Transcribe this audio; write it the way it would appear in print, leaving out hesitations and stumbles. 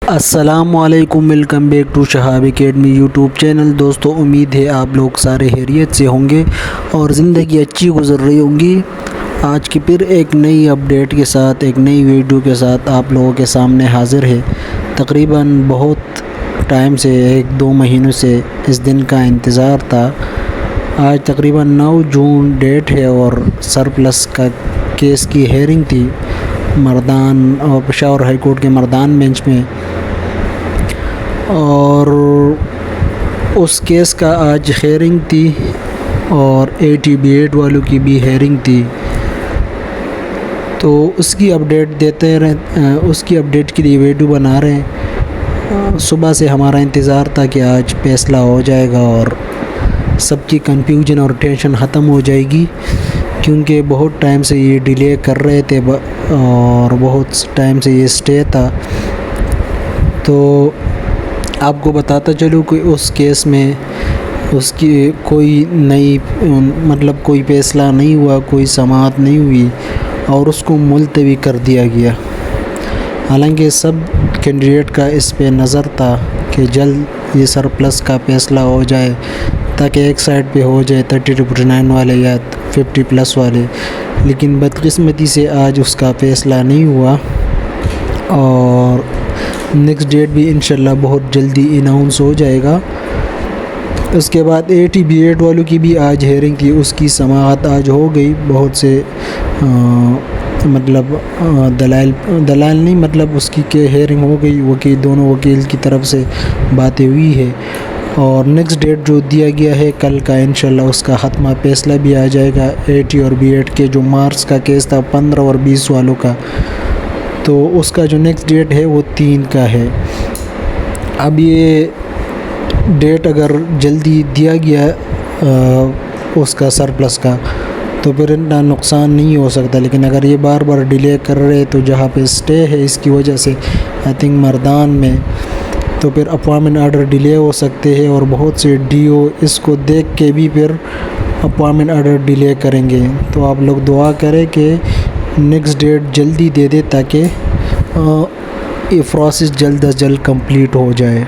السلام علیکم، welcome back to Shahab Academy YouTube channel. دوستو، امید ہے آپ لوگ سارے خیریت سے ہوں گے اور زندگی اچھی گزر رہی ہوں گی۔ آج کی پھر ایک نئی اپڈیٹ کے ساتھ، ایک نئی ویڈیو کے ساتھ آپ لوگوں کے سامنے حاضر ہے۔ تقریباً بہت ٹائم سے، 1-2 مہینوں سے اس دن کا انتظار تھا۔ آج تقریباً 9 جون ڈیٹ ہے اور سرپلس کا کیس کی ہیئرنگ تھی مردان اور پشاور ہائی کورٹ کے مردان بینچ میں، اور اس کیس کا آج ہیئرنگ تھی اور AT-B8 والوں کی بھی ہیئرنگ تھی۔ تو اس کی اپڈیٹ دیتے رہے، اس کی اپڈیٹ کے لیے ویڈیو بنا رہے ہیں۔ صبح سے ہمارا انتظار تھا کہ آج فیصلہ ہو جائے گا اور سب کی کنفیوژن اور ٹینشن ختم ہو جائے گی، کیونکہ بہت ٹائم سے یہ ڈیلے کر رہے تھے اور بہت ٹائم سے یہ اسٹے تھا۔ تو آپ کو بتاتا چلوں کہ اس کیس میں اس کی کوئی نئی کوئی فیصلہ نہیں ہوا، کوئی سماعت نہیں ہوئی اور اس کو ملتوی کر دیا گیا۔ حالانکہ سب کینڈیڈیٹ کا اس پہ نظر تھا کہ جلد یہ سرپلس کا فیصلہ ہو جائے تاکہ ایک سائڈ پہ ہو جائے 30-49 والے یا 50+ والے، لیکن بدقسمتی سے آج اس کا فیصلہ نہیں ہوا اور نیکسٹ ڈیٹ بھی انشاءاللہ بہت جلدی اناؤنس ہو جائے گا۔ اس کے بعد AT-B8 والوں کی بھی آج ہیئرنگ تھی، اس کی سماعت آج ہو گئی۔ بہت سے دلائل نہیں، اس کی ہیئرنگ ہو گئی، دونوں وکیل کی طرف سے باتیں ہوئی ہے اور نیکسٹ ڈیٹ جو دیا گیا ہے کل کا، انشاءاللہ اس کا حتمی فیصلہ بھی آ جائے گا۔ AT اور B8 کے جو مارچ کا کیس تھا 15 اور 20 والوں کا، تو اس کا جو نیکسٹ ڈیٹ ہے وہ 3 کا ہے۔ اب یہ ڈیٹ اگر جلدی دیا گیا اس کا سرپلس کا تو پھر اتنا نقصان نہیں ہو سکتا، لیکن اگر یہ بار بار ڈیلے کر رہے تو جہاں پہ اسٹے ہے اس کی وجہ سے آئی تھنک مردان میں، تو پھر اپوائنٹمنٹ آرڈر ڈیلے ہو سکتے ہیں اور بہت سے DO اس کو دیکھ کے بھی پھر اپوائنٹمنٹ آرڈر ڈیلے کریں گے۔ تو آپ لوگ دعا کریں کہ نیکسٹ ڈیٹ جلدی دے دے تاکہ یہ پروسیس جلد از جلد کمپلیٹ ہو جائے۔